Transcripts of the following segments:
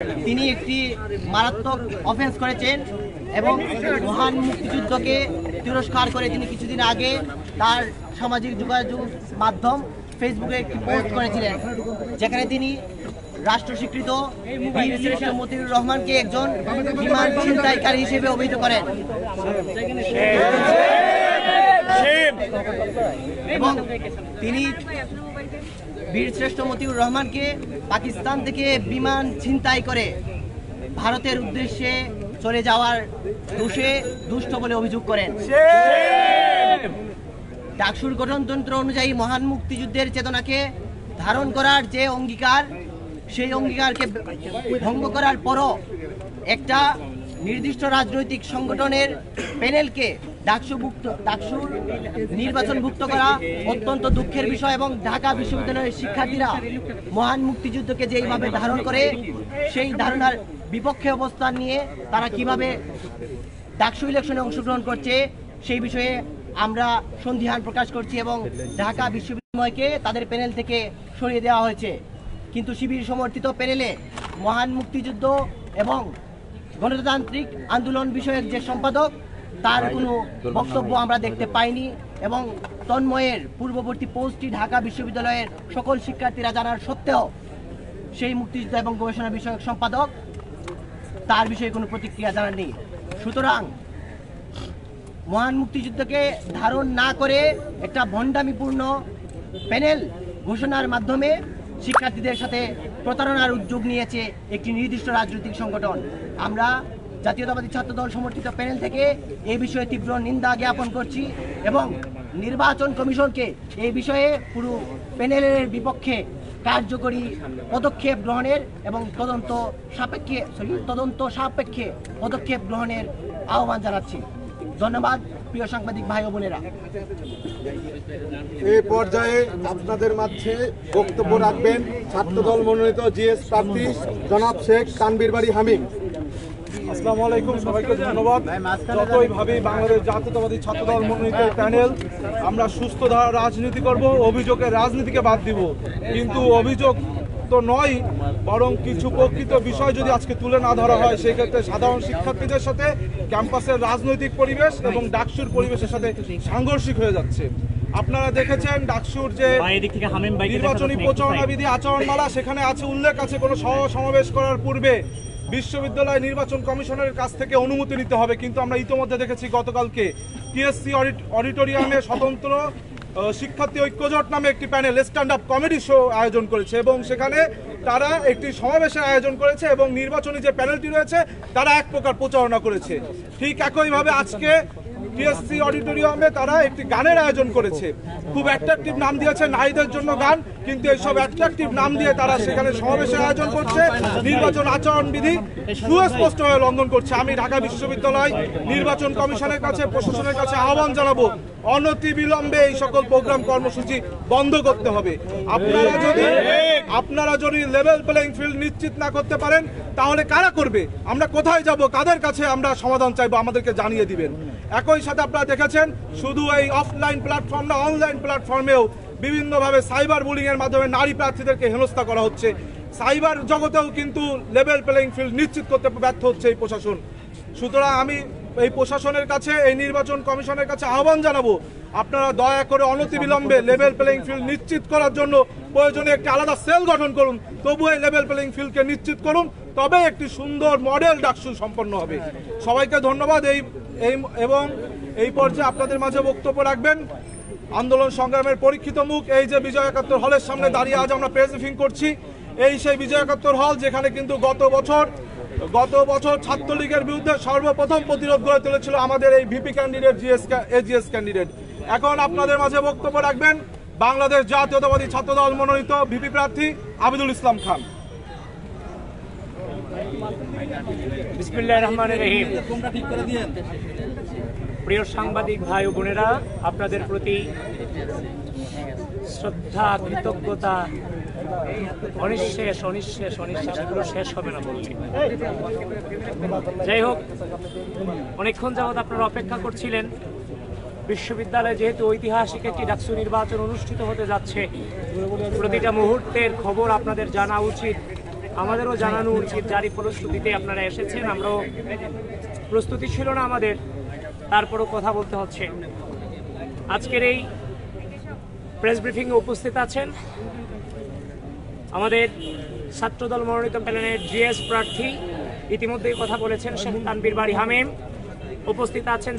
তিনি একটি মারাত্মক অফেন্স করেছেন এবং মহান মুক্তিযুদ্ধকে তিরস্কার করে তিনি কিছুদিন আগে তার সামাজিক যোগাযোগ মাধ্যম ফেসবুকে একটি পোস্ট করেছিলেন, যেখানে তিনি রাষ্ট্র স্বীকৃত বীর শ্রেষ্ঠ মতিউর রহমানকে একজন বিমান ছিনতাইকারী হিসেবে অভিহিত করেন এবং তিনি বীর শ্রেষ্ঠ মতিউর রহমানকে পাকিস্তান থেকে বিমান ছিনতাই করে ভারতের উদ্দেশ্যে চলে যাওয়ার দোষে দুষ্ট বলে অভিযোগ করেন। ডাকসুর গঠনতন্ত্র অনুযায়ী মহান মুক্তিযুদ্ধের চেতনাকে ধারণ করার যে অঙ্গীকার, সেই অঙ্গীকারকে ভঙ্গ করার পরও একটা নির্দিষ্ট রাজনৈতিক সংগঠনের প্যানেলকে ডাকসুর নির্বাচনভুক্ত করা অত্যন্ত দুঃখের বিষয় এবং ঢাকা বিশ্ববিদ্যালয়ের শিক্ষার্থীরা মহান মুক্তিযুদ্ধকে যেইভাবে ধারণ করে সেই ধারণার বিপক্ষে অবস্থান নিয়ে তারা কিভাবে ডাকসু ইলেকশনে অংশগ্রহণ করছে সেই বিষয়ে আমরা সন্দিহান প্রকাশ করছি এবং ঢাকা বিশ্ববিদ্যালয়কে তাদের প্যানেল থেকে সরিয়ে দেওয়া হয়েছে। কিন্তু শিবির সমর্থিত প্যানেলে মহান মুক্তিযুদ্ধ এবং গণতান্ত্রিক আন্দোলন বিষয়ক যে সম্পাদক তার কোনো বক্তব্য আমরা দেখতে পাইনি এবং তন্ময়ের পূর্ববর্তী পোস্টটি ঢাকা বিশ্ববিদ্যালয়ের সকল শিক্ষার্থীরা জানার সত্ত্বেও সেই মুক্তিযুদ্ধ এবং গবেষণা বিষয়ক সম্পাদক তার বিষয়ে কোনো প্রতিক্রিয়া জানাননি। সুতরাং মহান মুক্তিযুদ্ধকে ধারণ না করে একটা ভণ্ডামিপূর্ণ প্যানেল ঘোষণার মাধ্যমে শিক্ষার্থীদের সাথে প্রতারণার উদ্যোগ নিয়েছে একটি নির্দিষ্ট রাজনৈতিক সংগঠন। আমরা জাতীয়তাবাদী ছাত্রদল সমর্থিত প্যানেল থেকে এই বিষয়ে তীব্র নিন্দা জ্ঞাপন করছি এবং নির্বাচন কমিশনকে এই বিষয়ে পুরো প্যানেলের বিপক্ষে কার্যকরী পদক্ষেপ গ্রহণের এবং তদন্ত সাপেক্ষে পদক্ষেপ গ্রহণের আহ্বান জানাচ্ছি। ধন্যবাদ প্রিয় সাংবাদিক ভাই ও বোনেরা। এই পর্যায়ে আপনাদের মাঝে বক্তব্য রাখবেন ছাত্রদল মনোনীত জিএস প্রার্থী জনাব শেখ তানভীর বাড়ি হামিম। আসসালামু আলাইকুম, সবাইকে ধন্যবাদ। যতই ভাবি বাংলাদেশ জাতীয়তাবাদী ছাত্রদল মনোনীত প্যানেল আমরা সুস্থ ধারা রাজনীতি করব, অভিযোগের রাজনীতিকে বাদ দিব, কিন্তু অভিযোগ তো নয় বরং কিছু প্রকৃত বিষয় যদি আজকে তুলে না ধরা হয় সেই ক্ষেত্রে সাধারণ শিক্ষার্থীদের সাথে ক্যাম্পাসের রাজনৈতিক পরিবেশ এবং ডাকসুর পরিবেশের সাথে সাংঘর্ষিক হয়ে যাচ্ছে। আপনারা দেখেছেন ডাকসুর যে নির্বাচনী প্রচারণা বিধি আচরণমালা, সেখানে আছে উল্লেখ আছে কোনো সমাবেশ করার পূর্বে বিশ্ববিদ্যালয় নির্বাচন কমিশনের কাছ থেকে অনুমতি নিতে হবে, কিন্তু আমরা ইতিমধ্যে দেখেছি গতকালকে টিএসসি অডিটোরিয়ামে স্বতন্ত্র শিক্ষার্থী ঐক্যজোট নামে একটি panel stand up comedy show আয়োজন করেছে এবং সেখানে তারা একটি সমাবেশের আয়োজন করেছে এবং নির্বাচনী যে প্যানেলটি রয়েছে তারা এক প্রকার প্রচারণা করেছে। ঠিক একইভাবে আজকে টিএসসি অডিটোরিয়ামে তারা একটি গানের আয়োজন করেছে, খুব অ্যাট্রাকটিভ নাম দিয়েছে নারীদের জন্য গান, কিন্তু এইসব অ্যাট্রাকটিভ নাম দিয়ে তারা সেখানে সমাবেশের আয়োজন করছে, নির্বাচন আচরণ বিধি সুস্পষ্টভাবে লঙ্ঘন করছে। আমি ঢাকা বিশ্ববিদ্যালয় নির্বাচন কমিশনের কাছে, প্রশাসনের কাছে আহ্বান জানাবো অনতি বিলম্বে এই সকল প্রোগ্রাম কর্মসূচি বন্ধ করতে হবে। আপনারা যদি লেভেল প্লেইং ফিল্ড নিশ্চিত না করতে পারেন তাহলে কারা করবে? আমরা কোথায় যাব? কাদের কাছে আমরা সমাধান চাইবো? আমাদেরকে জানিয়ে দিবেন। একই সাথে আপনারা দেখেছেন শুধু এই অফলাইন প্ল্যাটফর্ম না, অনলাইন প্ল্যাটফর্মেও বিভিন্নভাবে সাইবার বুলিং এর মাধ্যমে নারী প্রার্থীদেরকে হেনস্থা করা হচ্ছে। সাইবার জগতেও কিন্তু লেভেল প্লেইং ফিল্ড নিশ্চিত করতে ব্যর্থ হচ্ছে এই প্রশাসন। সুতরাং আমি এই প্রশাসনের কাছে, এই নির্বাচন কমিশনের কাছে আহ্বান জানাবো আপনারা দয়া করে অনতিবিলম্বে লেভেল প্লেইং ফিল্ড নিশ্চিত করার জন্য প্রয়োজনে একটি আলাদা সেল গঠন করুন, তবু এই লেভেল প্লেইং ফিল্ডকে নিশ্চিত করুন, তবে একটি সুন্দর মডেল ডাকসু সম্পন্ন হবে। সবাইকে ধন্যবাদ। এবং এই পর্যায়ে আপনাদের মাঝে বক্তব্য রাখবেন আন্দোলন সংগ্রামের পরীক্ষিত মুখ, এই যে বিজয় একাত্তর হলের সামনে দাঁড়িয়ে আজ আমরা প্রেস ব্রিফিং করছি, এই সেই বিজয় একাত্তর হল যেখানে কিন্তু গত বছর ছাত্রলীগের বিরুদ্ধে সর্বপ্রথম প্রতিরোধ গড়ে তুলেছিল আমাদের এই ভিপি ক্যান্ডিডেট এজিএস ক্যান্ডিডেট। এখন আপনাদের মাঝে বক্তব্য রাখবেন বাংলাদেশ জাতীয়তাবাদী ছাত্রদল মনোনীত ভিপি প্রার্থী আবিদুল ইসলাম খান। বিসমিল্লাহির রহমানির রহিম। প্রিয় সাংবাদিক ভাই ও বোনেরা, আপনাদের প্রতি শ্রদ্ধা, কৃতজ্ঞতা অনিঃশেষ এগুলো শেষ হবে না বলছি। যাই হোক, অনেকক্ষণ যাবৎ আপনারা অপেক্ষা করছিলেন বিশ্ববিদ্যালয়ে যেহেতু ঐতিহাসিক একটি ডাকসু নির্বাচন অনুষ্ঠিত হতে যাচ্ছে, প্রতিটা মুহূর্তের খবর আপনাদের জানা উচিত। আমাদেরও জানানো উচিত যারই প্রস্তুতিতে আপনারা এসেছেন। আমরাও প্রস্তুতি ছিল না আমাদের, তারপরও কথা বলতে হচ্ছে। আজকের এই প্রেস ব্রিফিংয়ে উপস্থিত আছেন আমাদের ছাত্রদল মনোনীত প্যানেলের জিএস প্রার্থী, ইতিমধ্যেই কথা বলেছেন শেখ তানভীর বাড়ি হামিম। উপস্থিত আছেন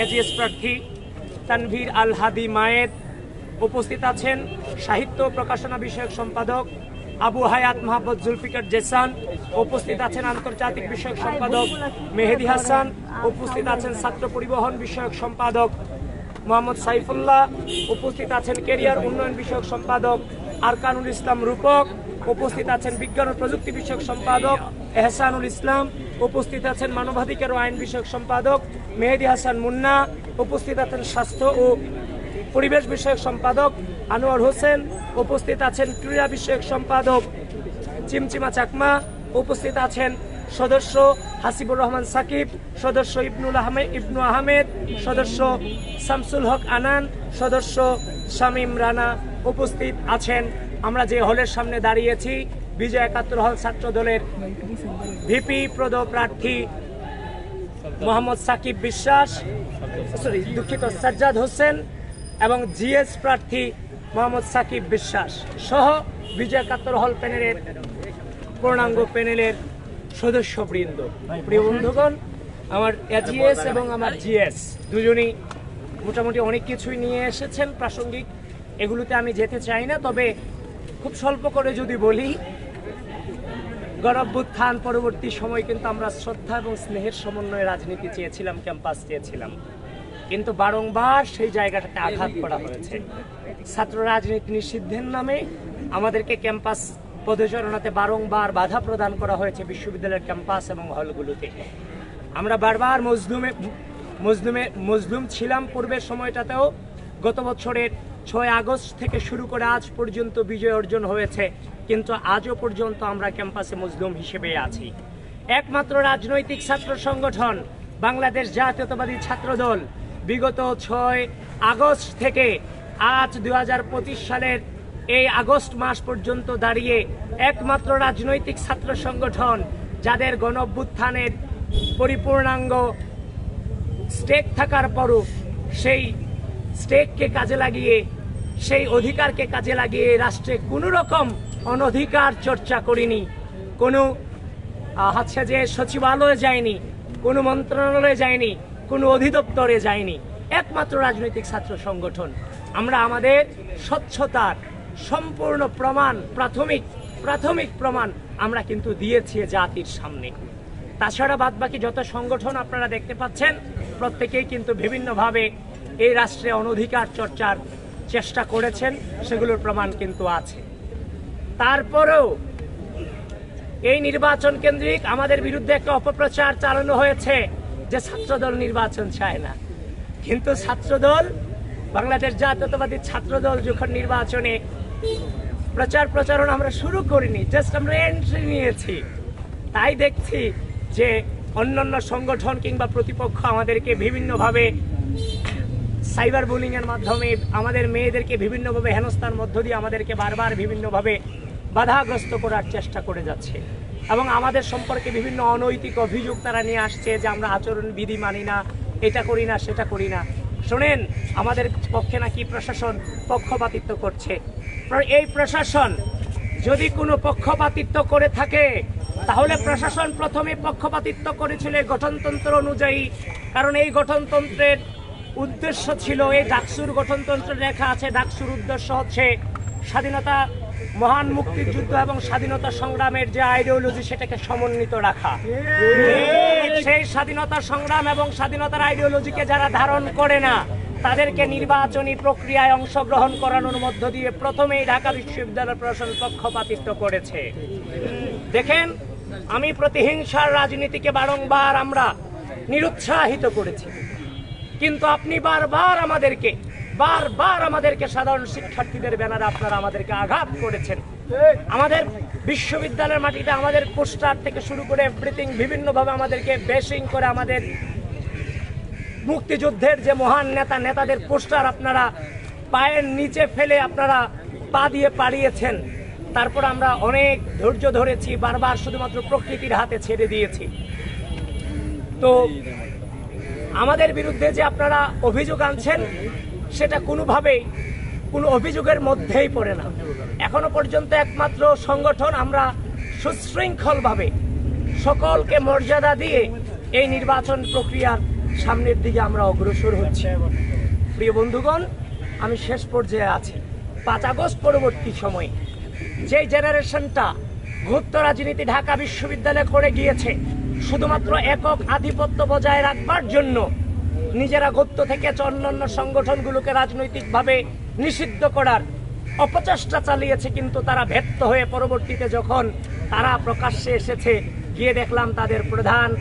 এজিএস প্রার্থী তানভীর আল হাদি মায়েদ। উপস্থিত আছেন সাহিত্য প্রকাশনা বিষয়ক সম্পাদক আবু হায়াত মোহাম্মদ জুলফিকার জেসান। উপস্থিত আছেন আন্তর্জাতিক বিষয়ক সম্পাদক মেহেদি হাসান। উপস্থিত আছেন ছাত্র পরিবহন বিষয়ক সম্পাদক মোহাম্মদ সাইফুল্লাহ। উপস্থিত আছেন ক্যারিয়ার উন্নয়ন বিষয়ক সম্পাদক আরকানুল ইসলাম রূপক। উপস্থিত আছেন বিজ্ঞান ও প্রযুক্তি বিষয়ক সম্পাদক এহসানুল ইসলাম। উপস্থিত আছেন মানবাধিকার ও আইন বিষয়ক সম্পাদক মেহেদি হাসান মুন্না। উপস্থিত আছেন স্বাস্থ্য ও পরিবেশ বিষয়ক সম্পাদক আনোয়ার হোসেন। উপস্থিত আছেন ক্রীড়া বিষয়ক সম্পাদক চিমচিমা চাকমা। উপস্থিত আছেন সদস্য হাসিবুর রহমান সাকিব, সদস্য ইবনু আহমেদ, সদস্য শামসুল হক আনান, সদস্য শামীম রানা। উপস্থিত আছেন আমরা যে হলের সামনে দাঁড়িয়েছি বিজয় ৭১ হল ছাত্র দলের ভিপি পদপ্রার্থী মোহাম্মদ সাকিব বিশ্বাস, সাজ্জাদ হোসেন এবং জিএস প্রার্থী মোহাম্মদ সাকিব বিশ্বাস সহ বিজয় ৭১ হল প্যানেলের পূর্ণাঙ্গ প্যানেলের সদস্যবৃন্দ। প্রিয় বন্ধুগণ, আমার এজিএস এবং আমার জিএস দুজনই মোটামুটি অনেক কিছুই নিয়ে এসেছেন প্রাসঙ্গিক, এগুলোতে আমি যেতে চাই না। তবে খুব স্বল্প করে যদি বলি, গণঅভ্যুত্থান পরবর্তী সময় কিন্তু আমরা শ্রদ্ধা এবং স্নেহের সমন্বয়ে রাজনীতি চেয়েছিলাম, ক্যাম্পাস চেয়েছিলাম, কিন্তু বারংবার সেই জায়গাটাতে আঘাত করা হয়েছে। ছাত্র রাজনীতি নিষিদ্ধের নামে আমাদেরকে ক্যাম্পাস পদচারণাতে বারংবার বাধা প্রদান করা হয়েছে বিশ্ববিদ্যালয়ের ক্যাম্পাস এবং হলগুলোতে। আমরা বারবার মজলুম ছিলাম পূর্বের সময়টাতেও। গত বছরের ৬ আগস্ট থেকে শুরু করে আজ পর্যন্ত বিজয় অর্জন হয়েছে, কিন্তু আজও পর্যন্ত আমরা ক্যাম্পাসে মজলুম হিসেবে আছি। একমাত্র রাজনৈতিক ছাত্র সংগঠন বাংলাদেশ জাতীয়তাবাদী ছাত্রদল বিগত ৬ আগস্ট থেকে আজ ২০২৫ সালের এই আগস্ট মাস পর্যন্ত দাঁড়িয়ে একমাত্র রাজনৈতিক ছাত্র সংগঠন যাদের গণঅভ্যুত্থানের পরিপূর্ণাঙ্গ স্টেক থাকার পরও সেই স্টেককে কাজে লাগিয়ে, সেই অধিকারকে কাজে লাগিয়ে রাষ্ট্রে কোনো রকম অনধিকার চর্চা করিনি, কোনো হচ্ছে যে সচিবালয়ে যায়নি, কোনো মন্ত্রণালয়ে যায়নি, কোনো অধিদপ্তরে যায়নি, একমাত্র রাজনৈতিক ছাত্র সংগঠন। আমরা আমাদের স্বচ্ছতার সম্পূর্ণ প্রমাণ, প্রাথমিক প্রমাণ আমরা কিন্তু দিয়েছি জাতির সামনে। তাছাড়া বাদবাকি যত সংগঠন আপনারা দেখতে পাচ্ছেন প্রত্যেকেই কিন্তু বিভিন্নভাবে এই রাষ্ট্রে অনধিকার চর্চার চেষ্টা করেছেন, সেগুলোর প্রমাণ কিন্তু আছে। তারপরেও এই নির্বাচন কেন্দ্রিক আমাদের বিরুদ্ধে একটা অপপ্রচার চালানো হয়েছে যে ছাত্রদল নির্বাচন চায় না, কিন্তু ছাত্রদল, বাংলাদেশ জাতীয়তাবাদী ছাত্রদল যখন নির্বাচনে প্রচারণা আমরা শুরু করিনি, জাস্ট আমরা এন্ট্রি নিয়েছি, তাই দেখছি যে অন্যান্য সংগঠন কিংবা প্রতিপক্ষ আমাদেরকে বিভিন্নভাবে সাইবার বুলিং এর মাধ্যমে, আমাদের মেয়েদেরকে বিভিন্নভাবে হেনস্থার মধ্য দিয়ে আমাদেরকে বারবার বিভিন্নভাবে বাধাগ্রস্ত করার চেষ্টা করে যাচ্ছে এবং আমাদের সম্পর্কে বিভিন্ন অনৈতিক অভিযোগ তারা নিয়ে আসছে যে আমরা আচরণ বিধি মানি না, এটা করি না, সেটা করি না। শোনেন, আমাদের পক্ষে নাকি প্রশাসন পক্ষপাতিত্ব করছে। এই প্রশাসন যদি কোনো পক্ষপাতিত্ব করে থাকে তাহলে প্রশাসন প্রথমে পক্ষপাতিত্ব করেছিল গঠনতন্ত্র অনুযায়ী, কারণ এই গঠনতন্ত্রের উদ্দেশ্য ছিল, এই ডাকসুর গঠনতন্ত্র লেখা আছে, ডাকসুর উদ্দেশ্য হচ্ছে স্বাধীনতা, মহান মুক্তিযুদ্ধ এবং স্বাধীনতা সংগ্রামের যে আইডিওলজি সেটাকে সমন্বিত রাখা। সেই স্বাধীনতা সংগ্রাম এবং স্বাধীনতার আইডিওলজিকে যারা ধারণ করে না তাদেরকে নির্বাচনী প্রক্রিয়ায় অংশগ্রহণ করানোর মধ্য দিয়ে প্রথমেই ঢাকা বিশ্ববিদ্যালয় প্রশাসন পক্ষপাতিত্ব করেছে। দেখেন, আমি প্রতিহিংসার রাজনীতিকে বারংবার আমরা নিরুৎসাহিত করেছি, কিন্তু আপনি বারবার আমাদেরকে সাধারণ শিক্ষার্থীদের ব্যানারে আপনারা আমাদেরকে আঘাত করেছেন। আমাদের বিশ্ববিদ্যালয়ের মাটিতে আমাদের পোস্টার থেকে শুরু করে এভরিথিং বিভিন্নভাবে আমাদেরকে বেশিং করে আমাদের মুক্তিযুদ্ধের যে মহান নেতাদের পোস্টার আপনারা পায়ের নিচে ফেলে আপনারা পা দিয়ে পাড়িয়েছেন। তারপর আমরা অনেক ধৈর্য ধরেছি, বারবার শুধুমাত্র প্রকৃতির হাতে ছেড়ে দিয়েছি। তো আমাদের বিরুদ্ধে যে আপনারা অভিযোগ আনছেন সেটা কোনোভাবেই কোনো অভিযোগের মধ্যেই পড়ে না। এখনো পর্যন্ত একমাত্র সংগঠন আমরা সুশৃঙ্খলভাবে সকলকে মর্যাদা দিয়ে এই নির্বাচন প্রক্রিয়ার সামনের দিকে আমরা অগ্রসর হচ্ছি। প্রিয় বন্ধুগণ, আমি শেষ পর্যায়ে আছি। 5 আগস্ট পরবর্তী সময়ে যে জেনারেশনটা গুপ্ত রাজনীতি ঢাকা বিশ্ববিদ্যালয়ে করে গিয়েছে শুধুমাত্র একক আধিপত্য বজায় রাখবার জন্য, নিজেরা গুপ্ত থেকে অন্যান্য সংগঠনগুলোকে রাজনৈতিকভাবে নিষিদ্ধ করার অপচেষ্টা চালিয়েছে, কিন্তু তারা ব্যর্থ হয়ে পরবর্তীতে যখন তারা প্রকাশ্যে এসেছে, গিয়ে দেখলাম তাদের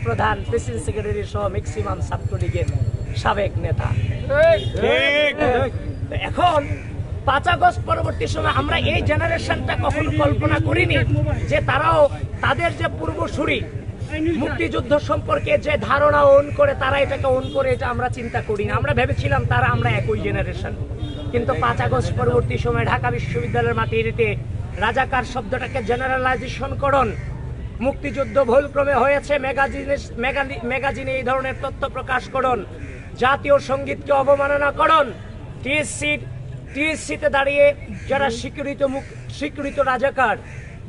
প্রধান প্রেসিডেন্ট সেক্রেটারি সহ ম্যাক্সিমাম ছাত্রলীগের সাবেক নেতা। এখন 5 আগস্ট পরবর্তী সময় আমরা এই জেনারেশনটা কখনো কল্পনা করিনি যে তারাও তাদের যে পূর্বসূরি মুক্তিযুদ্ধ সম্পর্কে যে ধারণা ওন করে, তারা এটাকে ওন করে, এটা আমরা চিন্তা করি না। আমরা ভেবেছিলাম তারা আমরা একই জেনারেশন, কিন্তু 5 আগস্ট পরবর্তী সময় ঢাকা বিশ্ববিদ্যালয়ের মাটিতে রাজাকার শব্দটাকে জেনারেলাইজেশন করুন, মুক্তিযুদ্ধ ভুলক্রমে হয়েছে ম্যাগাজিনে এই ধরনের তথ্য প্রকাশ করুন, জাতীয় সঙ্গীতকে অবমাননা করুন, টিএসসিতে দাঁড়িয়ে যারা স্বীকৃত রাজাকার,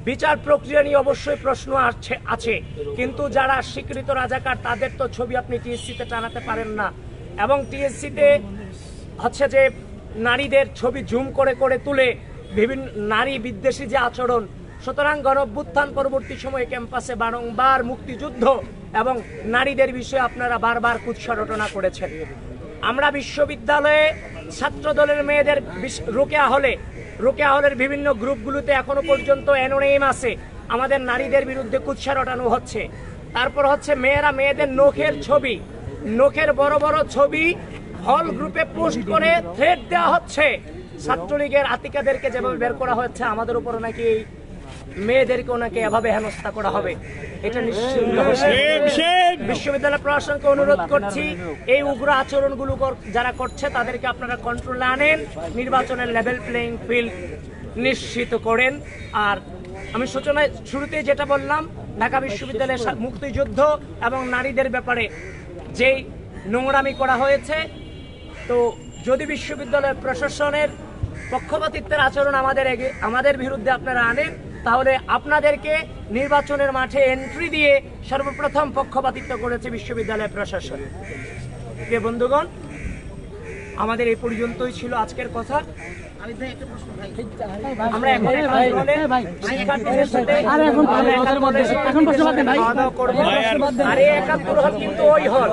বিচার প্রক্রিয়া নিয়ে অবশ্যই প্রশ্ন আছে, কিন্তু যারা স্বীকৃত রাজাকার তাদের তো ছবি আপনি টিএসসিতে টানাতে পারেন না। এবং টিএসসিতে হচ্ছে যে নারীদের ছবি জুম করে করে তুলে বিভিন্ন নারী বিদ্বেষী যে আচরণ। সুতরাং গণঅভ্যুত্থান পরবর্তী সময়ে ক্যাম্পাসে বারংবার মুক্তিযুদ্ধ এবং নারীদের বিষয়ে আপনারা বারবার কুৎসা করেছেন। আমরা বিশ্ববিদ্যালয়ে ছাত্র দলের মেয়েদের রোকেয়া হলের বিভিন্ন গ্রুপগুলোতে এখনো পর্যন্ত অ্যানোনিম আছে, আমাদের নারীদের বিরুদ্ধে কুৎসা রটানো হচ্ছে। তারপর হচ্ছে মেয়েদের নখের বড় বড় ছবি হল গ্রুপে পোস্ট করে থ্রেট দেওয়া হচ্ছে। ছাত্রলীগের আতিকাদেরকে যেভাবে বের করা হচ্ছে, আমাদের উপর নাকি মেয়েদেরকেও নাকি এভাবে হেনস্থা করা হবে, এটা নিশ্চিত। বিশ্ববিদ্যালয় প্রশাসনকে অনুরোধ করছি, এই উগ্র আচরণগুলো যারা করছে তাদেরকে আপনারা কন্ট্রোলে আনেন, নির্বাচনের লেভেল প্লেইং ফিল্ড নিশ্চিত করেন। আর আমি সূচনায় শুরুতেই যেটা বললাম, ঢাকা বিশ্ববিদ্যালয়ের মুক্তিযুদ্ধ এবং নারীদের ব্যাপারে যেই নোংরামি করা হয়েছে, তো যদি বিশ্ববিদ্যালয় প্রশাসনের পক্ষপাতিত্বের আচরণ আমাদের বিরুদ্ধে আপনারা আনেন, তাহলে আপনাদেরকে নির্বাচনের মাঠে এন্ট্রি দিয়ে সর্বপ্রথম পক্ষপাতিত্ব করেছে বিশ্ববিদ্যালয় প্রশাসন। প্রিয় বন্ধুগণ, আমাদের এই পর্যন্তই ছিল আজকের কথা। আমরা এখন শিক্ষার্থীদের সাথে খাওয়া দাওয়া করবো। আর এই 71 হল কিন্তু ওই হল,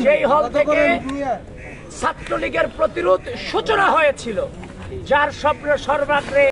সেই হল থেকে ছাত্রলীগের প্রতিরোধ সূচনা হয়েছিল, যার সর্বাগ্রে